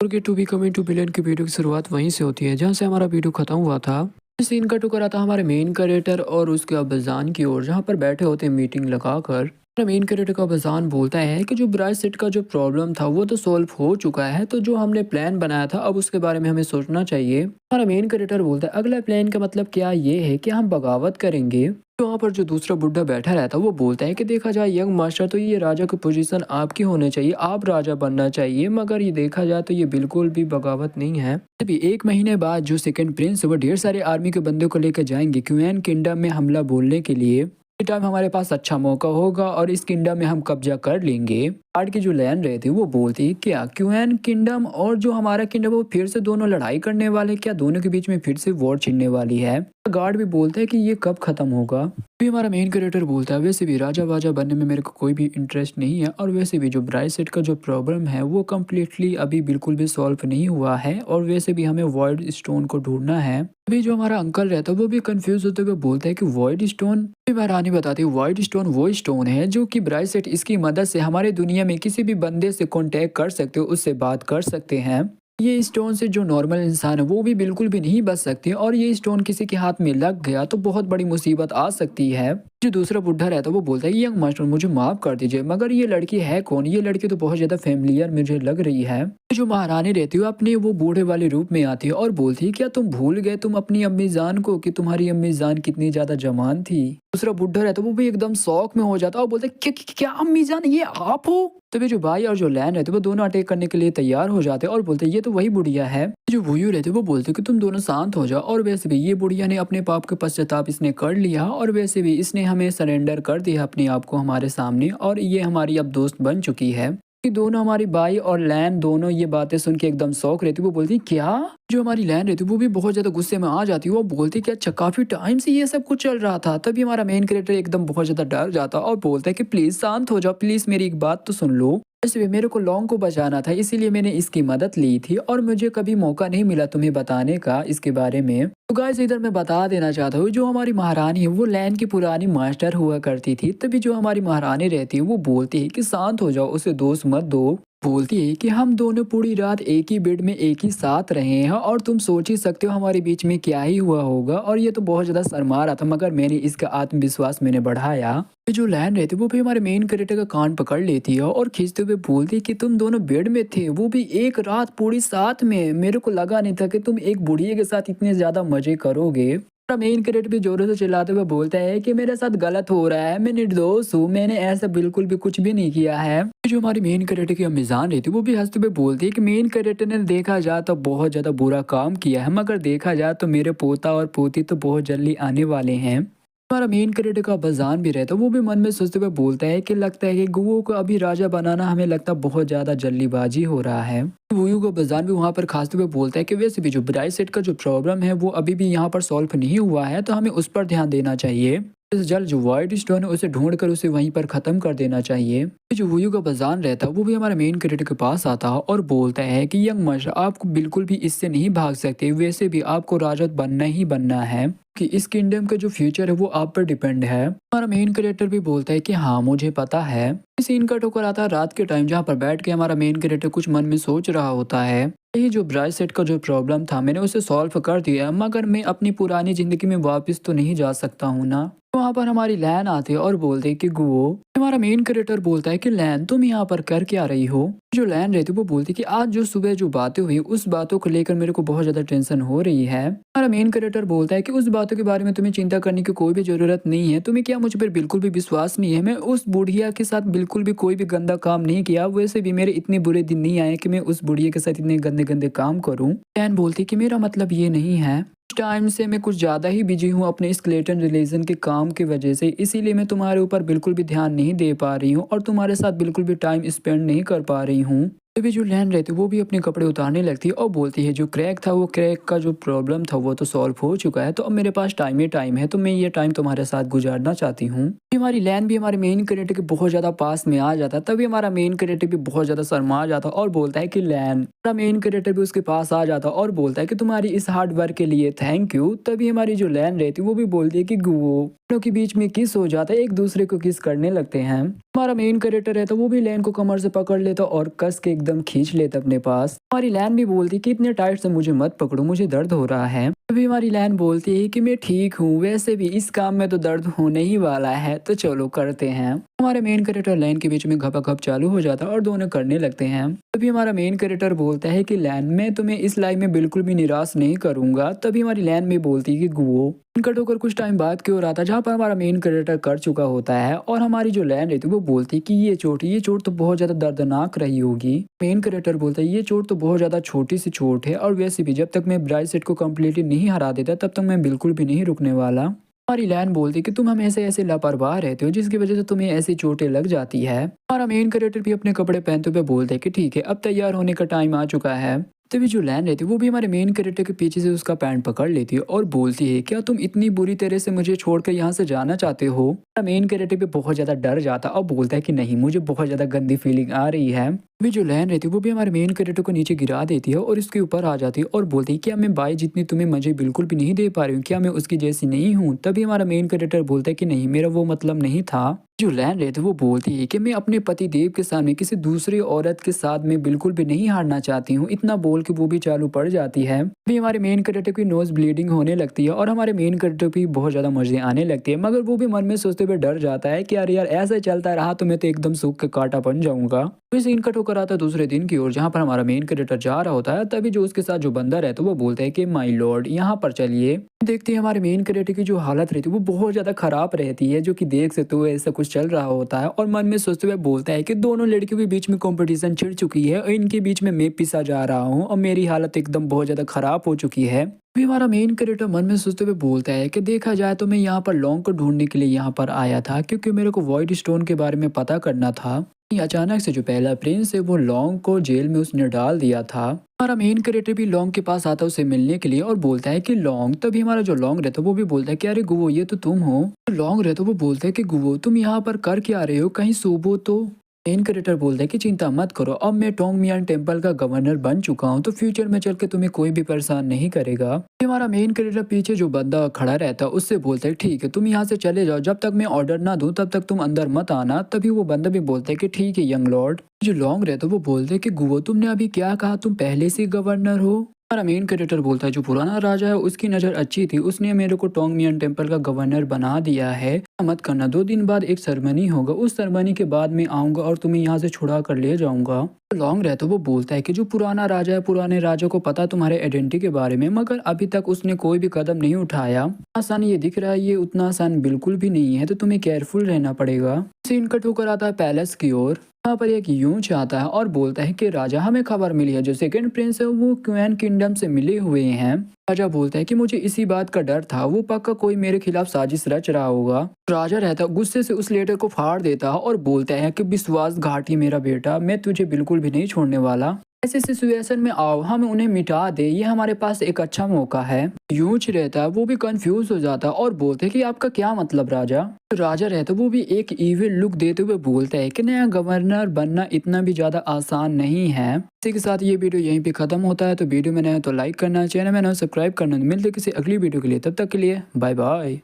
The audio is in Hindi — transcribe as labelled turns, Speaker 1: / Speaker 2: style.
Speaker 1: Gate to be coming to villain की वीडियो की शुरुआत वहीं से होती है जहां से हमारा वीडियो खत्म हुआ था। इस सीन का टुकड़ा था हमारे मेन कैरेक्टर और उसके अब्बाजान की ओर, जहां पर बैठे होते हैं मीटिंग लगाकर। हमारा मेन कैरेक्टर का अब्बाजान बोलता है कि जो ब्राइट सेट का जो प्रॉब्लम था वो तो सॉल्व हो चुका है, तो जो हमने प्लान बनाया था अब उसके बारे में हमें सोचना चाहिए। हमारा मेन कैरेक्टर बोलता है अगला प्लान का मतलब क्या ये है कि हम बगावत करेंगे। तो वहाँ पर जो दूसरा बुड्ढा बैठा रहता है वो बोलता है कि देखा जाए यंग मास्टर, तो ये राजा की पोजीशन आपकी होनी चाहिए, आप राजा बनना चाहिए, मगर ये देखा जाए तो ये बिल्कुल भी बगावत नहीं है। अभी 1 महीने बाद जो सेकंड प्रिंस वो ढेर सारे आर्मी के बंदे को लेकर जाएंगे क्यूएन किंगडम में हमला बोलने के लिए। इस टाइम हमारे पास अच्छा मौका होगा और इस किंगडम में हम कब्जा कर लेंगे। आर्ट की जो लैंड रहती है वो बोलती है क्या क्यूएन किंगडम और जो हमारा किंगडम वो फिर से दोनों लड़ाई करने वाले, क्या दोनों के बीच में फिर से वॉर छिड़ने वाली है। गार्ड भी बोलता है कि ये कब खत्म होगा। भी हमारा मेन कैरेक्टर बोलता है वैसे भी राजा वाजा बनने में मेरे को कोई भी इंटरेस्ट नहीं है, और वैसे भी जो ब्राइट सेट का जो प्रॉब्लम है वो कम्प्लीटली अभी बिल्कुल भी सॉल्व नहीं हुआ है, और वैसे भी हमें वॉइड स्टोन को ढूंढना है। अभी जो हमारा अंकल रहता है वो भी कंफ्यूज होते हुए बोलता है कि वॉइड स्टोन। रानी बताती है वॉइड स्टोन वो स्टोन है जो कि ब्राइट सेट इसकी मदद से हमारे दुनिया में किसी भी बंदे से कांटेक्ट कर सकते हो, उससे बात कर सकते हैं। ये स्टोन से जो नॉर्मल इंसान है वो भी बिल्कुल भी नहीं बच सकते, और ये स्टोन किसी के हाथ में लग गया तो बहुत बड़ी मुसीबत आ सकती है। जो दूसरा बुढ़ा रहता है वो बोलता है यंग मास्टर मुझे माफ कर दीजिए, मगर ये लड़की है कौन, ये लड़की तो बहुत ज्यादा फेमिलियर मुझे लग रही है। जो महारानी रहती है अपने वो बूढ़े वाले रूप में आती है और बोलती है क्या तुम भूल गए तुम अपनी अम्मी जान को, कि तुम्हारी अम्मी जान कितनी ज्यादा जवान थी। दूसरा बुढ़ा रहता है वो भी एकदम शौक में हो जाता है और बोलता है क्या अम्मी जान ये आप हो। तभी जो भाई और जो लैन रहते वो दोनों अटैक करने के लिए तैयार हो जाते हैं और बोलते हैं ये तो वही बुढ़िया है। जो वुयू रहते वो बोलते कि तुम दोनों शांत हो जाओ, और वैसे भी ये बुढ़िया ने अपने पाप के पश्चाताप इसने कर लिया, और वैसे भी इसने हमें सरेंडर कर दिया अपने आप को हमारे सामने, और ये हमारी अब दोस्त बन चुकी है। कि दोनों हमारी बाई और लैन दोनों ये बातें सुन के एकदम शौक रहती, वो बोलती क्या। जो हमारी लैन रहती वो भी बहुत ज्यादा गुस्से में आ जाती है, वो बोलती कि अच्छा काफी टाइम से ये सब कुछ चल रहा था। तभी हमारा मेन कैरेक्टर एकदम बहुत ज्यादा डर जाता और बोलता है कि प्लीज शांत हो जाओ, प्लीज मेरी एक बात तो सुन लो। वैसे भी मेरे को लॉन्ग को बचाना था इसीलिए मैंने इसकी मदद ली थी, और मुझे कभी मौका नहीं मिला तुम्हें बताने का इसके बारे में। तो गाइस इधर मैं बता देना चाहता हूँ जो हमारी महारानी है वो लैन की पुरानी मास्टर हुआ करती थी। तभी जो हमारी महारानी रहती है वो बोलती है कि शांत हो जाओ, उसे दोष मत दो। बोलती है कि हम दोनों पूरी रात एक ही बेड में एक ही साथ रहे हैं, और तुम सोच ही सकते हो हमारे बीच में क्या ही हुआ होगा। और ये तो बहुत ज्यादा शर्मा रहा था, मगर मैंने इसका आत्मविश्वास मैंने बढ़ाया। ये जो लैन रहती वो भी हमारे मेन कैरेक्टर का कान पकड़ लेती है और खींचते हुए बोलती है कि तुम दोनों बेड में थे, वो भी एक रात पूरी साथ में। मेरे को लगा नहीं था कि तुम एक बुढ़िया के साथ इतने ज्यादा मजे करोगे। मेन कैरेक्टर भी जोरों से चिल्लाते हुए बोलता है कि मेरे साथ गलत हो रहा है, मैं निर्दोष हूँ, मैंने ऐसा बिल्कुल भी कुछ भी नहीं किया है। जो हमारी मेन कैरेक्टर की अम्मीजान रहती है वो भी हंसते हुए बोलती है कि मेन कैरेक्टर ने देखा जाए तो बहुत ज्यादा बुरा काम किया है, मगर देखा जाए तो मेरे पोता और पोती तो बहुत जल्दी आने वाले हैं। हमारा मेन कैरेक्टर का बजान भी रहता है वो भी मन में सोचते हुए बोलता है कि लगता है कि गुओ को अभी राजा बनाना हमें लगता बहुत ज्यादा जल्दीबाजी हो रहा है। वुयू का बजान भी वहां पर खासते हुए बोलता है कि वैसे भी जो ब्राइट सेट का जो प्रॉब्लम है वो अभी भी यहाँ पर सॉल्व नहीं हुआ है, तो हमें उस पर ध्यान देना चाहिए। इस जल जो वाइट स्टोन है उसे ढूंढ कर उसे वहीं पर खत्म कर देना चाहिए। जो वुयू का बजान रहता है वो भी हमारे मेन कैरेक्टर के पास आता है और बोलता है कि यंग मास्टर आपको बिल्कुल भी इससे नहीं भाग सकते, वैसे भी आपको राजा बनना ही बनना है, कि इस किंगडम का जो फ्यूचर है वो आप पर डिपेंड है। हमारा मेन कैरेक्टर भी बोलता है कि हाँ मुझे पता है। सीन का टोकर आता है रात के टाइम, जहाँ पर बैठ के हमारा मेन कैरेक्टर कुछ मन में सोच रहा होता है। ये जो ब्राइट सेट का जो प्रॉब्लम था मैंने उसे सॉल्व कर दिया, मगर मैं अपनी पुरानी जिंदगी में वापस तो नहीं जा सकता हूँ ना। वहाँ पर हमारी लैन आती है और बोलते है कि गुओ। हमारा मेन कैरेक्टर बोलता है कि लैन तुम यहाँ पर कर क्या रही हो। जो लैन रहती है वो बोलती है कि आज जो सुबह जो बातें हुई उस बातों को लेकर मेरे को बहुत ज्यादा टेंशन हो रही है। हमारा मेन कैरेक्टर बोलता है कि उस बातों के बारे में तुम्हें चिंता करने की कोई भी जरूरत नहीं है, तुम्हें क्या मुझ पर बिल्कुल भी विश्वास नहीं है। मैं उस बुढ़िया के साथ बिल्कुल भी कोई भी गंदा काम नहीं किया, वैसे भी मेरे इतने बुरे दिन नहीं आए कि मैं उस बुढ़िया के साथ इतने गंदे गंदे काम करूँ। लैन बोलती है कि मेरा मतलब ये नहीं है, टाइम से मैं कुछ ज़्यादा ही बिजी हूँ अपने स्केलेटन रिलीजन के काम की वजह से, इसीलिए मैं तुम्हारे ऊपर बिल्कुल भी ध्यान नहीं दे पा रही हूँ और तुम्हारे साथ बिल्कुल भी टाइम स्पेंड नहीं कर पा रही हूँ। तभी जो लैन रहती है वो भी अपने कपड़े उतारने लगती है और बोलती है जो क्रैक था वो क्रैक का जो प्रॉब्लम था वो तो सॉल्व हो चुका है, तो अब मेरे पास टाइम ही टाइम है, तो मैं ये टाइम तुम्हारे साथ गुजारना चाहती हूँ। हमारी लैन भी हमारे मेन कैरेक्टर के बहुत ज्यादा पास में आ जाता है, तभी हमारा मेन कैरेक्टर भी बहुत ज्यादा शर्मा जाता है और बोलता है कि लैन। हमारा मेन कैरेक्टर भी उसके पास आ जाता है और बोलता है कि तुम्हारी इस हार्ड वर्क के लिए थैंक यू। तभी हमारी जो लैन रहती है वो भी बोलती है कि गुओ। दोनों के बीच में किस हो जाता है, एक दूसरे को किस करने लगते हैं। हमारा मेन कैरेक्टर है तो वो भी लैन को कमर से पकड़ लेता और कस के एकदम एकदम खींच लेता अपने पास। हमारी लैन भी बोलती कि इतने टाइट से मुझे मत पकड़ो, मुझे दर्द हो रहा है। तभी हमारी लैन बोलती है कि मैं ठीक हूँ, वैसे भी इस काम में तो दर्द होने ही वाला है, तो चलो करते हैं। हमारे मेन कैरेक्टर लैन के बीच में घपाघप चालू हो जाता है और दोनों करने लगते हैं। तभी हमारा मेन कैरेक्टर बोलता है कि लैन, मैं तुम्हें इस लाइफ में बिल्कुल भी निराश नहीं करूंगा। तभी हमारी लैन में बोलती है कि गुओ। कट होकर कुछ टाइम बाद की ओर आता है जहाँ पर हमारा मेन कैरेक्टर कर चुका होता है और हमारी जो लैन रहती है वो बोलती है कि ये चोट तो बहुत ज्यादा दर्दनाक रही होगी। मेन कैरेक्टर बोलता है ये चोट तो बहुत ज्यादा छोटी सी चोट है और वैसे भी जब तक मैं ब्राइट सेट को कम्प्लीटली नहीं हरा देता तब तक मैं बिल्कुल भी नहीं रुकने वाला। हमारी लैन बोलती है कि तुम हमेशा ऐसे लापरवाह रहते हो जिसकी वजह से तुम्हें ऐसी चोटें लग जाती है। हमारा मेन कैरेक्टर भी अपने कपड़े पहनते हुए बोलते हैं कि ठीक है, अब तैयार होने का टाइम आ चुका है। तभी जो लैन रहती है वो भी हमारे मेन कैरेक्टर के पीछे से उसका पैंट पकड़ लेती है और बोलती है क्या तुम इतनी बुरी तरह से मुझे छोड़कर यहाँ से जाना चाहते हो। हमारा मेन कैरेक्टर भी बहुत ज्यादा डर जाता है और बोलता है कि नहीं, मुझे बहुत ज्यादा गंदी फीलिंग आ रही है। अभी जो लैन रहती है वो भी हमारे मेन कैरेक्टर को नीचे गिरा देती है और इसके ऊपर आ जाती है और बोलती है क्या मैं बाई जितनी तुम्हें मजे बिल्कुल भी नहीं दे पा रही हूँ, क्या मैं उसकी जैसी नहीं हूँ। तभी हमारा मेन कैरेक्टर बोलता है कि नहीं, मेरा वो मतलब नहीं था। जो लैन रहती है वो बोलती है कि मैं अपने पति देव के सामने किसी दूसरी औरत के साथ में बिल्कुल भी नहीं हारना चाहती हूँ। इतना बोल के वो भी चालू पड़ जाती है। भी हमारे मेन कैरेक्टर की नोज ब्लीडिंग होने लगती है और हमारे मेन कैरेक्टर भी बहुत ज्यादा मजे आने लगती है, मगर वो भी मन में सोचते हुए डर जाता है कि अरे यार ऐसा चलता रहा तो मैं तो एकदम सूख के कांटा बन जाऊंगा। फिर सीन कट होकर आता है दूसरे दिन की ओर जहाँ पर हमारा मेन कैरेक्टर जा रहा होता है। तभी जो उसके साथ जो बंदा रहता है वो बोलता है कि माई लॉर्ड यहाँ पर चलिए। देखते हैं हमारे मेन कैरेक्टर की जो हालत रहती है वो बहुत ज्यादा खराब रहती है, जो कि देख सकते हो ऐसा कुछ चल रहा होता है और मन में सोचते हुए बोलता है कि दोनों लड़कियों के बीच में कंपटीशन छिड़ चुकी है और इनके बीच में मैं पिसा जा रहा हूँ और मेरी हालत एकदम बहुत ज्यादा खराब हो चुकी है। भी हमारा मेन कैरेक्टर मन में सोचते हुए बोलता है कि देखा जाए तो मैं यहाँ पर लॉन्ग को ढूंढने के लिए यहाँ पर आया था, क्योंकि मेरे को वॉइड स्टोन के बारे में पता करना था। अचानक से जो पहला प्रिंस है वो लॉन्ग को जेल में उसने डाल दिया था। हमारा मेन कैरेक्टर भी लॉन्ग के पास आता है उसे मिलने के लिए और बोलता है कि लॉन्ग। तभी हमारा जो लॉन्ग रहता है वो भी बोलता है कि अरे गुवो, ये तो तुम हो। लॉन्ग रहता है वो बोलता है कि गुवो, तुम यहाँ पर कर क्या रहे हो, कहीं सोबो तो। मेन कैरेक्टर बोलता है कि चिंता मत करो, अब मैं टोंगमियान टेम्पल का गवर्नर बन चुका हूँ, तो फ्यूचर में चल के तुम्हें कोई भी परेशान नहीं करेगा। फिर हमारा मेन कैरेक्टर पीछे जो बंदा खड़ा रहता है उससे बोलता है ठीक है, तुम यहाँ से चले जाओ, जब तक मैं ऑर्डर ना दूं तब तक तुम अंदर मत आना। तभी वो बंदा भी बोलता है कि ठीक है यंग लॉर्ड। जो लॉन्ग रहता है वो बोलते हैं कि गुवो, तुमने अभी क्या कहा, तुम पहले से गवर्नर हो। हमारा मेन कैरेक्टर बोलता है जो पुराना राजा है उसकी नज़र अच्छी थी, उसने मेरे को टोंगमियान टेम्पल का गवर्नर बना दिया है। मत करना, 2 दिन बाद एक सेरेमनी होगा, उस सेरेमनी के बाद मैं आऊँगा और तुम्हें यहाँ से छुड़ा कर ले जाऊँगा। लॉन्ग रहता है वो बोलता है कि जो पुराना राजा है, पुराने राजा को पता तुम्हारे आइडेंटिटी के बारे में, मगर अभी तक उसने कोई भी कदम नहीं उठाया। आसान ये दिख रहा है, ये उतना आसान बिल्कुल भी नहीं है, तो तुम्हें केयरफुल रहना पड़ेगा। सीन कट होकर आता है पैलेस की ओर। यहाँ पर एक यूंच आता है और बोलता है कि राजा, हमें खबर मिली है जो सेकंड प्रिंस है वो क्वीन किंगडम से मिले हुए हैं। राजा बोलता है कि मुझे इसी बात का डर था, वो पक्का कोई मेरे खिलाफ साजिश रच रहा होगा। राजा रहता गुस्से से उस लेटर को फाड़ देता और बोलता है कि विश्वासघाती मेरा बेटा, मैं तुझे बिल्कुल भी नहीं छोड़ने वाला। ऐसे सिचुएशन में आओ, हम उन्हें मिटा दे, ये हमारे पास एक अच्छा मौका है। यूंच रहता है वो भी कंफ्यूज हो जाता है और बोलते है कि आपका क्या मतलब राजा। राजा रहता है वो भी एक इविल लुक देते हुए बोलता है कि नया गवर्नर बनना इतना भी ज्यादा आसान नहीं है। इसी के साथ ये वीडियो यहीं पे खत्म होता है, तो वीडियो में नया तो लाइक करना, चैनल में नया सब्सक्राइब करना। मिलते किसी अगली वीडियो के लिए, तब तक के लिए बाय बाय।